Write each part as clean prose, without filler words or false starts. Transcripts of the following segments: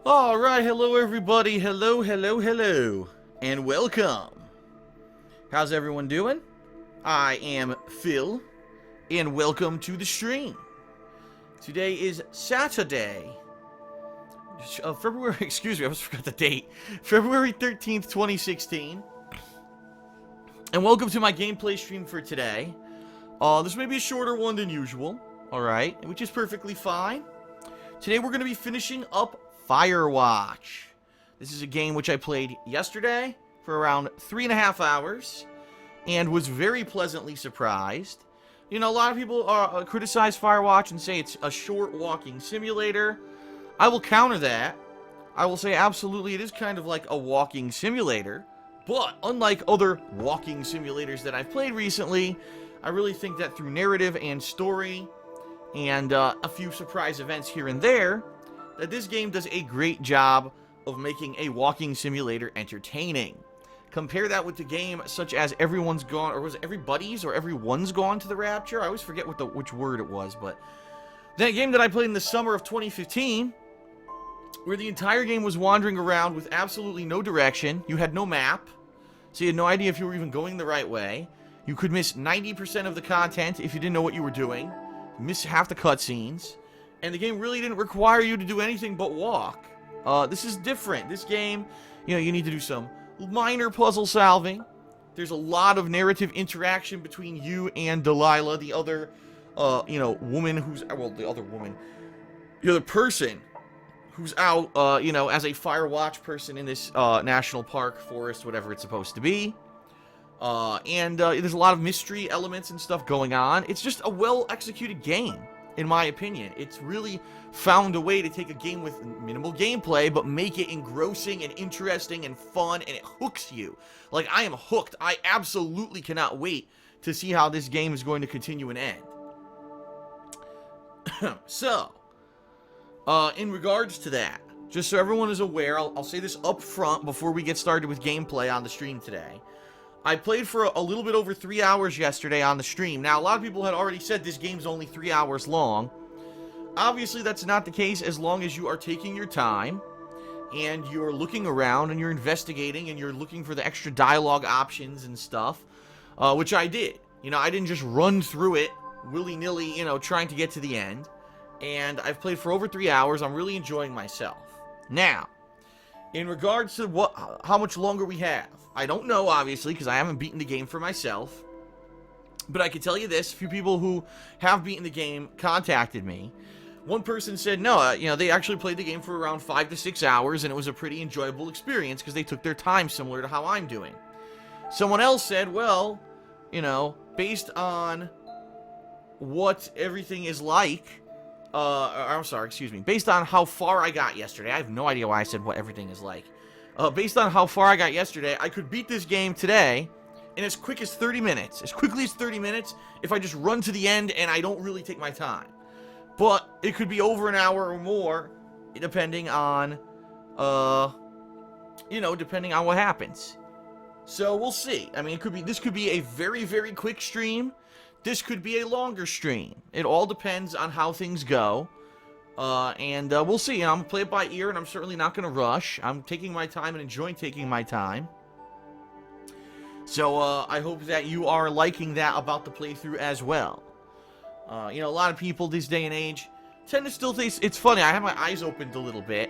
Alright, hello everybody, hello, and welcome. How's everyone doing? I am Phil, and welcome to the stream. Today is Saturday, February, excuse me, I almost forgot the date, February 13th, 2016. And welcome to my gameplay stream for today. This may be a shorter one than usual, alright, which is perfectly fine. Today we're going to be finishing up Firewatch. This is a game which I played yesterday for around 3.5 hours and was very pleasantly surprised. You know, a lot of people criticize Firewatch and say it's a short walking simulator. I will counter that. I will say absolutely it is kind of like a walking simulator, but unlike other walking simulators that I've played recently, I really think that through narrative and story and a few surprise events here and there, that this game does a great job of making a walking simulator entertaining. Compare that with the game such as Everyone's Gone, or was it Everybody's, or Everyone's Gone to the Rapture? I always forget which word it was, but that game that I played in the summer of 2015, where the entire game was wandering around with absolutely no direction. You had no map, so you had no idea if you were even going the right way. You could miss 90% of the content if you didn't know what you were doing, miss half the cutscenes. And the game really didn't require you to do anything but walk. This is different. This game, you know, you need to do some minor puzzle solving. There's a lot of narrative interaction between you and Delilah, the other, woman who's, well, the other person who's out, as a Firewatch person in this national park, forest, whatever it's supposed to be. There's a lot of mystery elements and stuff going on. It's just a well-executed game. In my opinion, it's really found a way to take a game with minimal gameplay, but make it engrossing and interesting and fun, and it hooks you. Like, I am hooked. I absolutely cannot wait to see how this game is going to continue and end. So, in regards to that, just so everyone is aware, I'll say this up front before we get started with gameplay on the stream today. I played for a little bit over 3 hours yesterday on the stream. Now, a lot of people had already said this game's only 3 hours long. Obviously, that's not the case as long as you are taking your time and you're looking around and you're investigating and you're looking for the extra dialogue options and stuff, which I did. You know, I didn't just run through it willy-nilly, trying to get to the end. And I've played for over 3 hours. I'm really enjoying myself. Now, in regards to how much longer we have, I don't know, obviously, because I haven't beaten the game for myself. But I can tell you this, a few people who have beaten the game contacted me. One person said, no, they actually played the game for around 5 to 6 hours, and it was a pretty enjoyable experience because they took their time similar to how I'm doing. Someone else said, well, based on what everything is like, based on how far I got yesterday, I have no idea why I said what everything is like. Based on how far I got yesterday, I could beat this game today in as quickly as 30 minutes if I just run to the end and I don't really take my time. But it could be over an hour or more, depending on, depending on what happens. So we'll see. I mean, this could be a very, very quick stream. This could be a longer stream. It all depends on how things go. We'll see. I'm going to play it by ear, and I'm certainly not going to rush. I'm taking my time and enjoying taking my time. So, I hope that you are liking that about the playthrough as well. A lot of people this day and age tend to still think it's funny. I have my eyes opened a little bit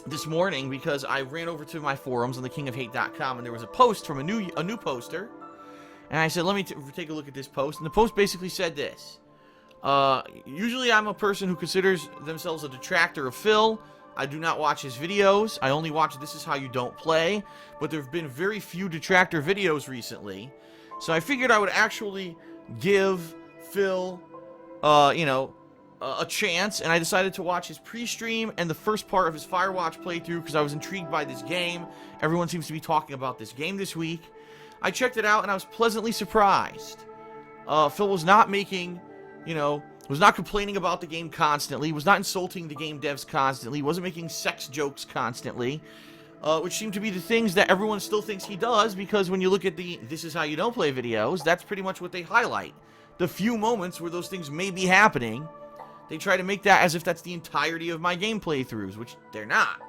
this morning because I ran over to my forums on thekingofhate.com, and there was a post from a new poster. And I said, let me take a look at this post. And the post basically said this. Usually I'm a person who considers themselves a detractor of Phil. I do not watch his videos. I only watch This Is How You Don't Play. But there have been very few detractor videos recently. So I figured I would actually give Phil, a chance. And I decided to watch his pre-stream and the first part of his Firewatch playthrough because I was intrigued by this game. Everyone seems to be talking about this game this week. I checked it out and I was pleasantly surprised. Phil was not making... was not complaining about the game constantly, was not insulting the game devs constantly, wasn't making sex jokes constantly, which seem to be the things that everyone still thinks he does, because when you look at the This Is How You Don't Play videos, that's pretty much what they highlight. The few moments where those things may be happening, They try to make that as if that's the entirety of my game playthroughs, which they're not.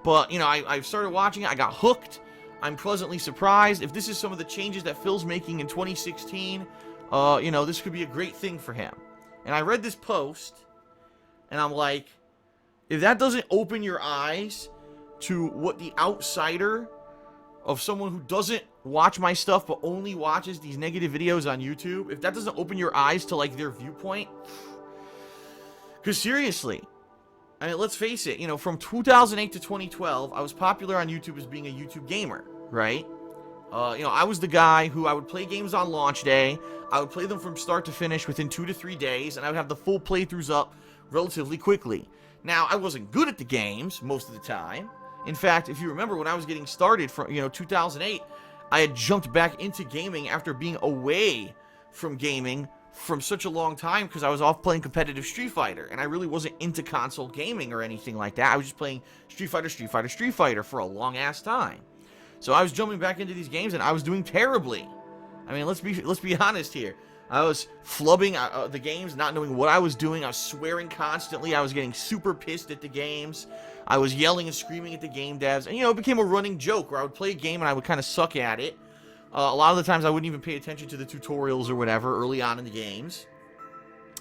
But, you know, I started watching it. I got hooked. I'm pleasantly surprised. If this is some of the changes that Phil's making in 2016, you know, this could be a great thing for him. And I read this post, and I'm like, if that doesn't open your eyes to what the outsider of someone who doesn't watch my stuff but only watches these negative videos on YouTube, if that doesn't open your eyes to, like, their viewpoint, because seriously, I mean, let's face it, you know, from 2008 to 2012, I was popular on YouTube as being a YouTube gamer, right? You know, I was the guy who I would play games on launch day, I would play them from start to finish within 2 to 3 days, and I would have the full playthroughs up relatively quickly. Now, I wasn't good at the games most of the time. In fact, if you remember, when I was getting started from, you know, 2008, I had jumped back into gaming after being away from gaming from such a long time because I was off playing competitive Street Fighter, and I really wasn't into console gaming or anything like that. I was just playing Street Fighter for a long-ass time. So I was jumping back into these games, and I was doing terribly. I mean, let's be honest here. I was flubbing the games, not knowing what I was doing. I was swearing constantly. I was getting super pissed at the games. I was yelling and screaming at the game devs. And, you know, it became a running joke where I would play a game and I would kind of suck at it. A lot of the times I wouldn't even pay attention to the tutorials or whatever early on in the games.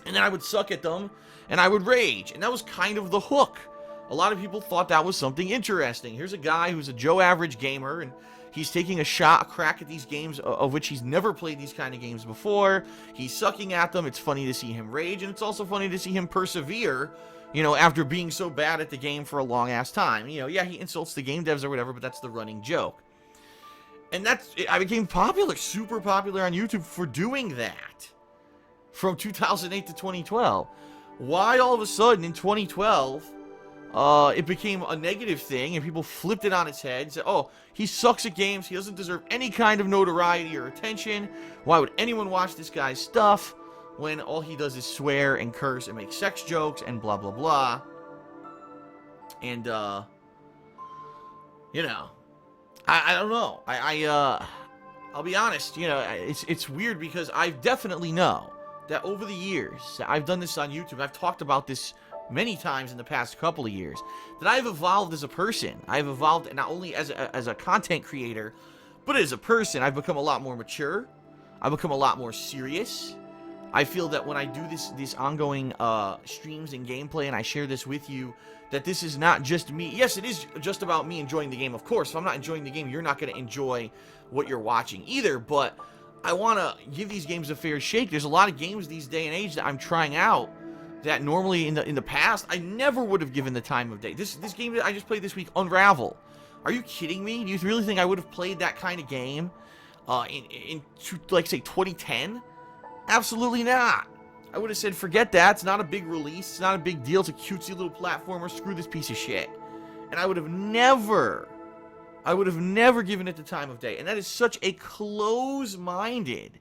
And then I would suck at them, and I would rage. And that was kind of the hook. A lot of people thought that was something interesting. Here's a guy who's a Joe Average gamer, and he's taking a crack at these games of which he's never played these kind of games before. He's sucking at them. It's funny to see him rage, and it's also funny to see him persevere, you know, after being so bad at the game for a long-ass time. You know, yeah, he insults the game devs or whatever, but that's the running joke. And I became popular, super popular on YouTube for doing that from 2008 to 2012. Why all of a sudden in 2012 it became a negative thing and people flipped it on its head and said, oh, he sucks at games, he doesn't deserve any kind of notoriety or attention, why would anyone watch this guy's stuff when all he does is swear and curse and make sex jokes and blah blah blah. And you know, I don't know. I'll be honest, you know, it's weird because I definitely know that over the years, I've done this on YouTube, I've talked about this many times in the past couple of years, that I've evolved as a person. I've evolved not only as a content creator, but as a person. I've become a lot more mature. I've become a lot more serious. I feel that when I do this ongoing streams and gameplay and I share this with you, that this is not just me. Yes, it is just about me enjoying the game, of course. If I'm not enjoying the game, you're not going to enjoy what you're watching either, but I want to give these games a fair shake. There's a lot of games these day and age that I'm trying out that normally in the past I never would have given the time of day. This game that I just played this week, Unravel. Are you kidding me? Do you really think I would have played that kind of game in like, say, 2010? Absolutely not. I would have said, forget that. It's not a big release. It's not a big deal. It's a cutesy little platformer. Screw this piece of shit. And I would have never given it the time of day. And that is such a close-minded,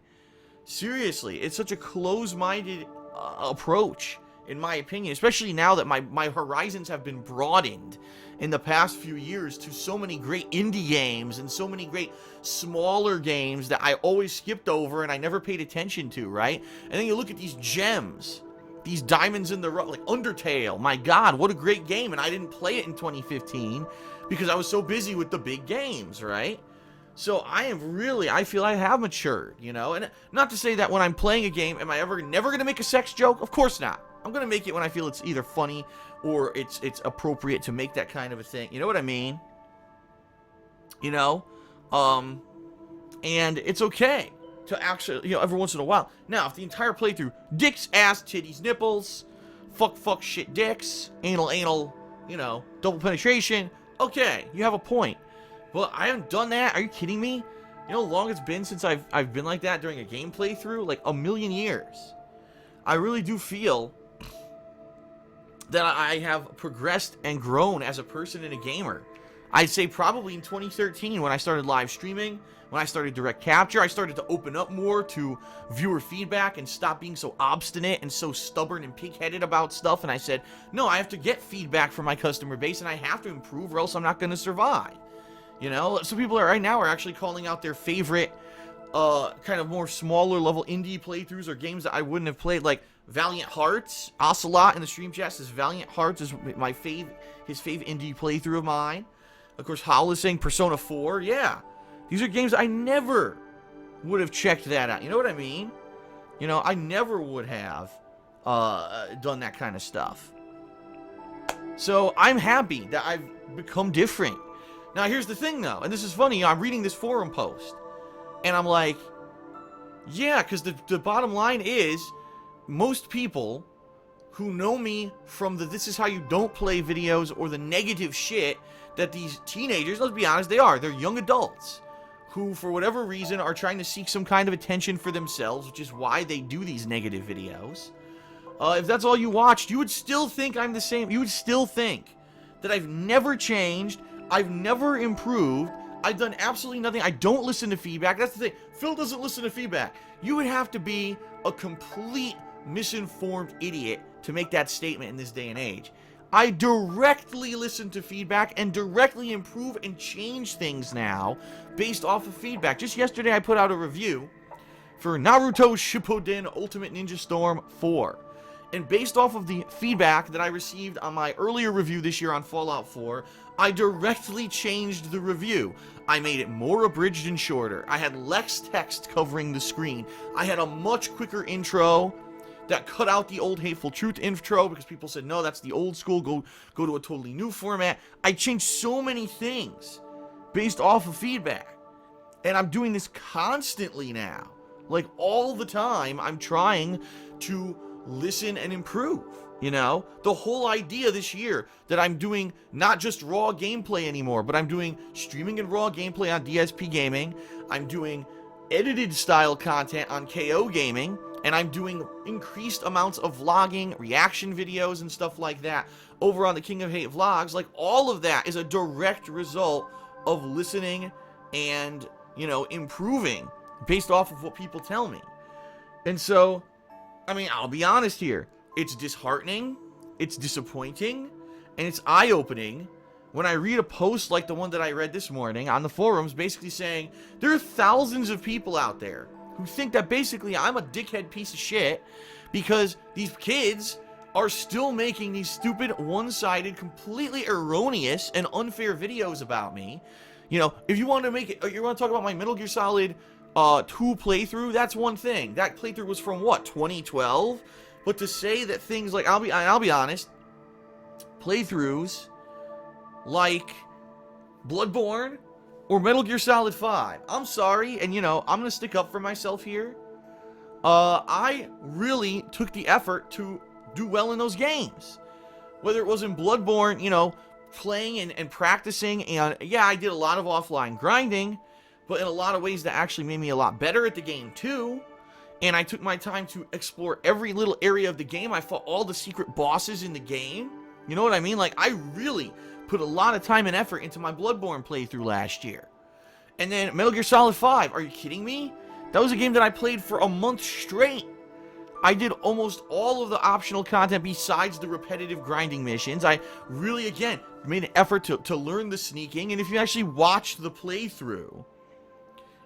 seriously, it's such a close-minded approach, in my opinion, especially now that my horizons have been broadened in the past few years to so many great indie games and so many great smaller games that I always skipped over and I never paid attention to, right? And then you look at these gems, these diamonds in the rough, like Undertale. My God, what a great game. And I didn't play it in 2015 because I was so busy with the big games, right? So I feel I have matured, you know? And not to say that when I'm playing a game, am I never going to make a sex joke? Of course not. I'm going to make it when I feel it's either funny or it's appropriate to make that kind of a thing. You know what I mean? You know? And it's okay to actually, you know, every once in a while. Now, if the entire playthrough, dicks, ass, titties, nipples, fuck, shit, dicks, anal, you know, double penetration, okay, you have a point. Well, I haven't done that. Are you kidding me? You know how long it's been since I've been like that during a game playthrough? Like a million years. I really do feel that I have progressed and grown as a person and a gamer. I'd say probably in 2013 when I started live streaming, when I started direct capture, I started to open up more to viewer feedback and stop being so obstinate and so stubborn and pig-headed about stuff. And I said, no, I have to get feedback from my customer base and I have to improve or else I'm not going to survive. You know, some people right now are actually calling out their favorite kind of more smaller level indie playthroughs or games that I wouldn't have played. Like Valiant Hearts. Ocelot in the stream chat says Valiant Hearts is his fave indie playthrough of mine. Of course, Howell is saying Persona 4. Yeah. These are games I never would have checked that out. You know what I mean? You know, I never would have done that kind of stuff. So I'm happy that I've become different. Now, here's the thing, though, and this is funny. I'm reading this forum post, and I'm like, yeah, because the bottom line is, most people who know me from the "this is how you don't play" videos or the negative shit that these teenagers, let's be honest, they're young adults who, for whatever reason, are trying to seek some kind of attention for themselves, which is why they do these negative videos. If that's all you watched, you would still think I'm the same. You would still think that I've never changed, I've never improved, I've done absolutely nothing, I don't listen to feedback. That's the thing. Phil doesn't listen to feedback. You would have to be a complete misinformed idiot to make that statement in this day and age. I directly listen to feedback and directly improve and change things now based off of feedback. Just yesterday I put out a review for Naruto Shippuden Ultimate Ninja Storm 4. And based off of the feedback that I received on my earlier review this year on Fallout 4, I directly changed the review. I made it more abridged and shorter. I had less text covering the screen. I had a much quicker intro that cut out the old Hateful Truth intro because people said, no, that's the old school, go to a totally new format. I changed so many things based off of feedback. And I'm doing this constantly now. Like, all the time, I'm trying to listen and improve, you know? The whole idea this year that I'm doing not just raw gameplay anymore, but I'm doing streaming and raw gameplay on DSPGaming, I'm doing edited style content on KO Gaming, and I'm doing increased amounts of vlogging, reaction videos, and stuff like that over on the King of Hate vlogs. Like, all of that is a direct result of listening and, you know, improving based off of what people tell me. And so, I mean, I'll be honest here. It's disheartening, it's disappointing, and it's eye-opening when I read a post like the one that I read this morning on the forums basically saying there are thousands of people out there who think that basically I'm a dickhead piece of shit because these kids are still making these stupid, one-sided, completely erroneous and unfair videos about me. You know, if you want to make it, you want to talk about my Metal Gear Solid 2 playthrough, that's one thing. That playthrough was from what, 2012? But to say that things like, I'll be honest, playthroughs like Bloodborne or Metal Gear Solid 5, I'm sorry, and you know, I'm gonna stick up for myself here. I really took the effort to do well in those games. Whether it was in Bloodborne, you know, playing and practicing, and yeah, I did a lot of offline grinding, but in a lot of ways that actually made me a lot better at the game too. And I took my time to explore every little area of the game. I fought all the secret bosses in the game. You know what I mean? Like, I really put a lot of time and effort into my Bloodborne playthrough last year. And then Metal Gear Solid 5, are you kidding me? That was a game that I played for a month straight. I did almost all of the optional content besides the repetitive grinding missions. I really, again, made an effort to learn the sneaking. And if you actually watch the playthrough,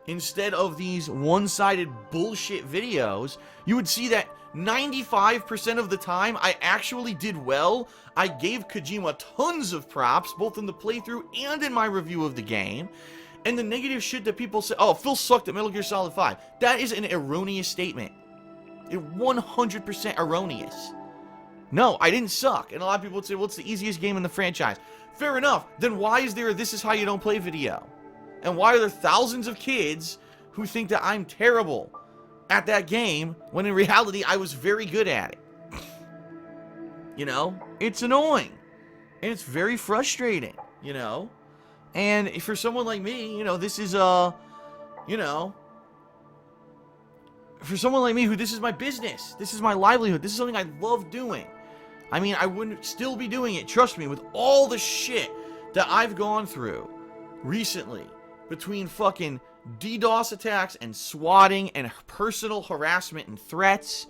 instead of these one-sided bullshit videos, you would see that 95% of the time I actually did well. I gave Kojima tons of props, both in the playthrough and in my review of the game. And the negative shit that people say, oh, Phil sucked at Metal Gear Solid 5. That is an erroneous statement. It's 100% erroneous. No, I didn't suck. And a lot of people would say, well, it's the easiest game in the franchise. Fair enough. Then why is there a "this is how you don't play" video? And why are there thousands of kids who think that I'm terrible at that game when in reality I was very good at it? You know? It's annoying. And it's very frustrating, you know? And for someone like me, you know, this is, you know, for someone like me who this is my business, this is my livelihood, this is something I love doing. I mean, I wouldn't still be doing it, trust me, with all the shit that I've gone through recently. Between fucking DDoS attacks and swatting and personal harassment and threats,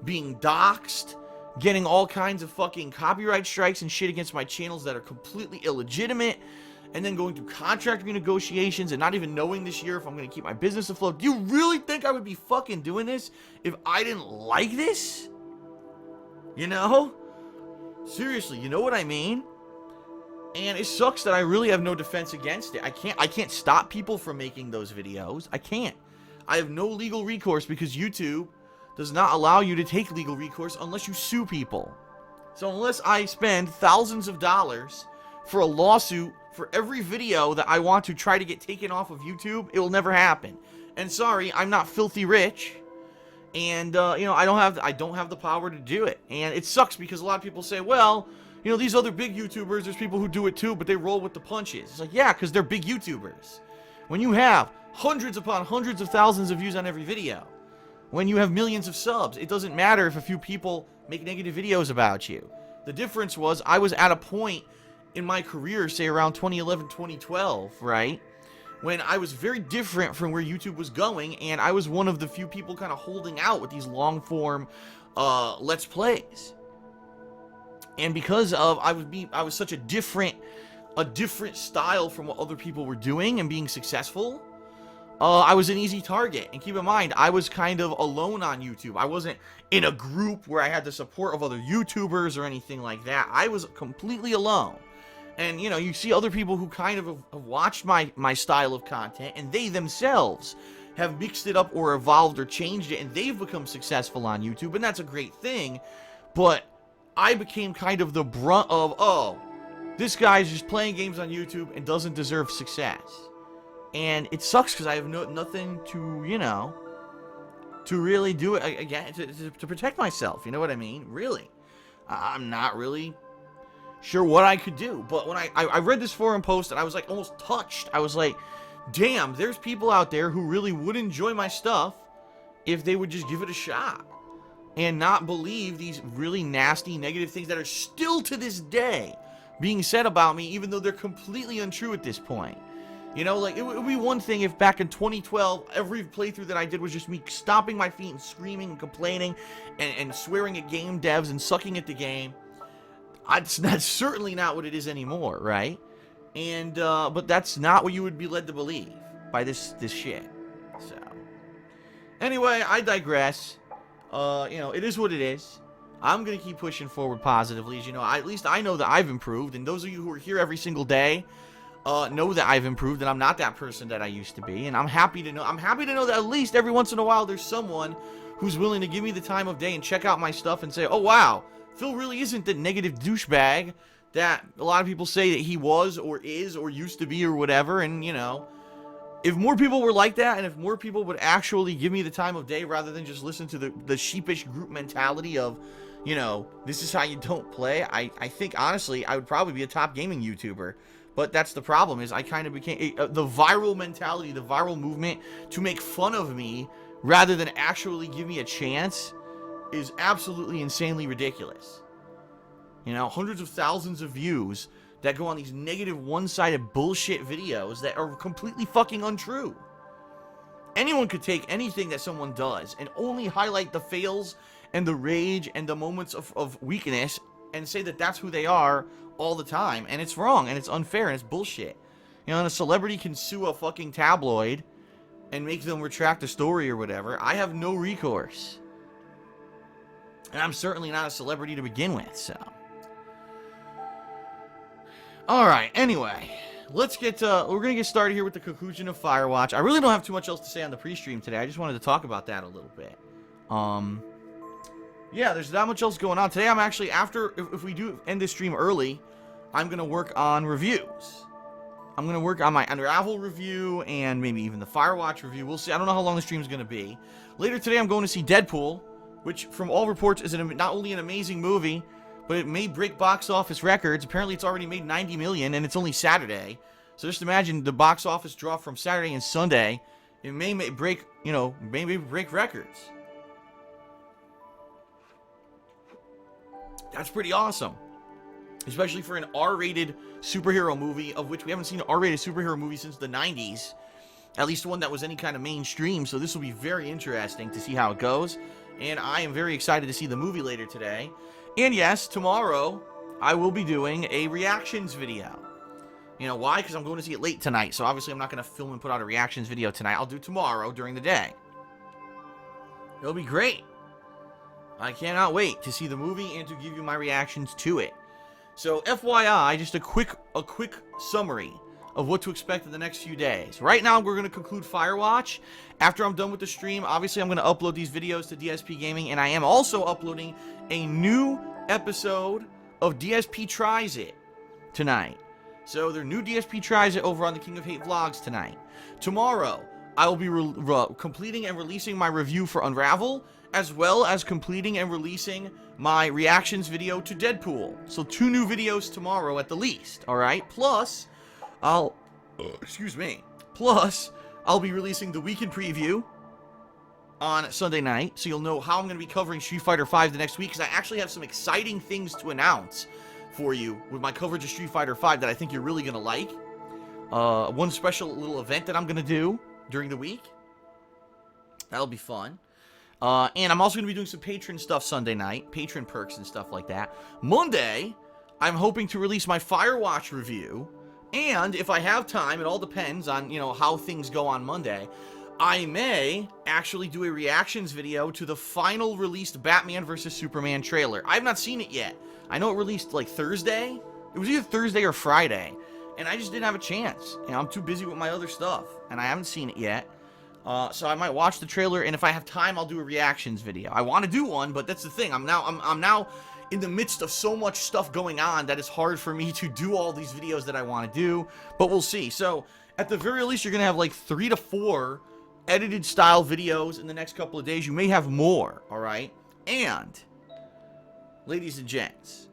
being doxxed, getting all kinds of fucking copyright strikes and shit against my channels that are completely illegitimate, and then going through contract renegotiations and not even knowing this year if I'm going to keep my business afloat. Do you really think I would be fucking doing this if I didn't like this? You know? Seriously, you know what I mean? And it sucks that I really have no defense against it. I can't stop people from making those videos. I can't. I have no legal recourse because YouTube does not allow you to take legal recourse unless you sue people. So unless I spend thousands of dollars for a lawsuit for every video that I want to try to get taken off of YouTube, it will never happen. And sorry, I'm not filthy rich. And, you know, I don't have the power to do it. And it sucks because a lot of people say, well, you know, these other big YouTubers, there's people who do it too, but they roll with the punches. It's like, yeah, because they're big YouTubers. When you have hundreds upon hundreds of thousands of views on every video, when you have millions of subs, it doesn't matter if a few people make negative videos about you. The difference was I was at a point in my career, say around 2011, 2012, right? When I was very different from where YouTube was going, and I was one of the few people kind of holding out with these long-form Let's Plays. And because of I was such a different style from what other people were doing and being successful, I was an easy target. And keep in mind, I was kind of alone on YouTube. I wasn't in a group where I had the support of other YouTubers or anything like that. I was completely alone. And, you know, you see other people who kind of have watched my style of content, and they themselves have mixed it up or evolved or changed it, and they've become successful on YouTube, and that's a great thing. But I became kind of the brunt of, oh, this guy's just playing games on YouTube and doesn't deserve success. And it sucks because I have nothing to, you know, to really do it again, to protect myself. You know what I mean? Really. I'm not really sure what I could do. But when I read this forum post and I was like almost touched. I was like, damn, there's people out there who really would enjoy my stuff if they would just give it a shot and not believe these really nasty negative things that are still to this day being said about me, even though they're completely untrue at this point. You know, like, it would be one thing if back in 2012, every playthrough that I did was just me stomping my feet and screaming and complaining and swearing at game devs and sucking at the game. That's certainly not what it is anymore, right? And, but that's not what you would be led to believe by this shit. So, anyway, I digress. You know, it is what it is. I'm going to keep pushing forward positively. As you know, at least I know that I've improved. And those of you who are here every single day know that I've improved and I'm not that person that I used to be. And I'm happy to know that at least every once in a while there's someone who's willing to give me the time of day and check out my stuff and say, oh, wow, Phil really isn't the negative douchebag that a lot of people say that he was or is or used to be or whatever. And, you know, if more people were like that, and if more people would actually give me the time of day rather than just listen to the sheepish group mentality of, you know, this is how you don't play, I think, honestly, I would probably be a top gaming YouTuber. But that's the problem, is I kind of became the viral mentality, the viral movement to make fun of me rather than actually give me a chance is absolutely insanely ridiculous. You know, hundreds of thousands of views that go on these negative one-sided bullshit videos that are completely fucking untrue. Anyone could take anything that someone does and only highlight the fails and the rage and the moments of weakness and say that that's who they are all the time. And it's wrong, and it's unfair, and it's bullshit. You know, and a celebrity can sue a fucking tabloid and make them retract a story or whatever. I have no recourse. And I'm certainly not a celebrity to begin with, so. Alright, anyway. Let's get, we're gonna get started here with the conclusion of Firewatch. I really don't have too much else to say on the pre-stream today. I just wanted to talk about that a little bit. Yeah, there's not much else going on. Today I'm actually, if we do end this stream early, I'm gonna work on reviews. I'm gonna work on my Unravel review and maybe even the Firewatch review. We'll see. I don't know how long the stream's gonna be. Later today I'm going to see Deadpool, which from all reports is not only an amazing movie, but it may break box office records. Apparently it's already made 90 million and it's only Saturday. So just imagine the box office draw from Saturday and Sunday. It may break, you know, maybe break records. That's pretty awesome. Especially for an R-rated superhero movie, of which we haven't seen an R-rated superhero movie since the 90s. At least one that was any kind of mainstream. So this will be very interesting to see how it goes. And I am very excited to see the movie later today. And yes, tomorrow I will be doing a reactions video. You know why? Because I'm going to see it late tonight. So obviously I'm not going to film and put out a reactions video tonight. I'll do tomorrow during the day. It'll be great. I cannot wait to see the movie and to give you my reactions to it. So, FYI, just a quick summary of what to expect in the next few days. Right now, we're going to conclude Firewatch. After I'm done with the stream, obviously, I'm going to upload these videos to DSPGaming, and I am also uploading a new episode of DSP Tries It tonight. So, their new DSP Tries It over on the King of Hate Vlogs tonight. Tomorrow, I will be completing and releasing my review for Unravel, as well as completing and releasing my reactions video to Deadpool. So 2 new videos tomorrow at the least, alright? Plus, I'll be releasing the weekend preview on Sunday night, so you'll know how I'm going to be covering Street Fighter V the next week, because I actually have some exciting things to announce for you with my coverage of Street Fighter V that I think you're really going to like. One special little event that I'm going to do during the week. That'll be fun. And I'm also going to be doing some patron stuff Sunday night. Patron perks and stuff like that. Monday, I'm hoping to release my Firewatch review. And if I have time, it all depends on, you know, how things go on Monday, I may actually do a reactions video to the final released Batman vs. Superman trailer. I have not seen it yet. I know it released, like, Thursday. It was either Thursday or Friday. And I just didn't have a chance. You know, I'm too busy with my other stuff. And I haven't seen it yet. So I might watch the trailer, and if I have time, I'll do a reactions video. I want to do one, but that's the thing. I'm now in the midst of so much stuff going on that it's hard for me to do all these videos that I want to do, but we'll see. So at the very least, you're going to have like 3 to 4 edited style videos in the next couple of days. You may have more, all right? And, ladies and gents,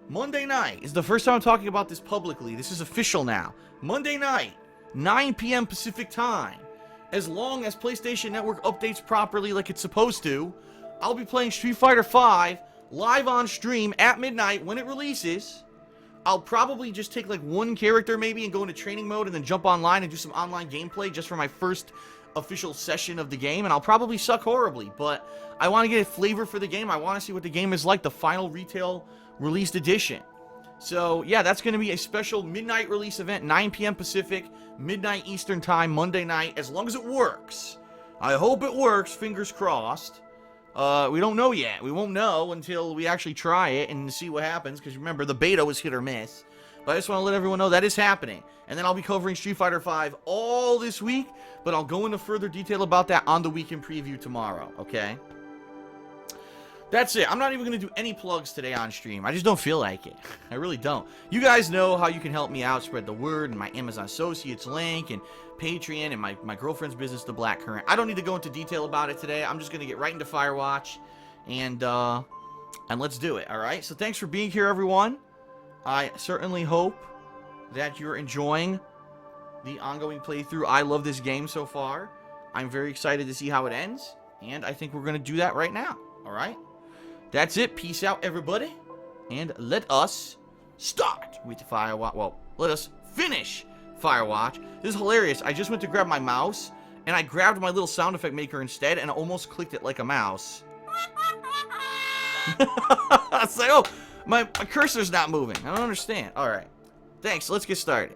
Monday night is the first time I'm talking about this publicly. This is official now. Monday night, 9 p.m. Pacific time. As long as PlayStation Network updates properly like it's supposed to, I'll be playing Street Fighter V live on stream at midnight when it releases. I'll probably just take like 1 character maybe and go into training mode and then jump online and do some online gameplay just for my first official session of the game. And I'll probably suck horribly, but I want to get a flavor for the game. I want to see what the game is like, the final retail released edition. So, yeah, that's going to be a special midnight release event, 9 p.m. Pacific, midnight Eastern time, Monday night, as long as it works. I hope it works, fingers crossed. We don't know yet. We won't know until we actually try it and see what happens, because remember, the beta was hit or miss. But I just want to let everyone know that is happening. And then I'll be covering Street Fighter V all this week, but I'll go into further detail about that on the weekend preview tomorrow, okay? That's it. I'm not even going to do any plugs today on stream. I just don't feel like it. I really don't. You guys know how you can help me out, spread the word, and my Amazon Associates link, and Patreon, and my girlfriend's business, The Black Current. I don't need to go into detail about it today. I'm just going to get right into Firewatch, and let's do it, alright? So thanks for being here, everyone. I certainly hope that you're enjoying the ongoing playthrough. I love this game so far. I'm very excited to see how it ends, and I think we're going to do that right now, alright? That's it. Peace out, everybody. And let us start with Firewatch. Well, let us finish Firewatch. This is hilarious. I just went to grab my mouse, and I grabbed my little sound effect maker instead, and I almost clicked it like a mouse. It's like, oh, my cursor's not moving. I don't understand. All right. Thanks. Let's get started.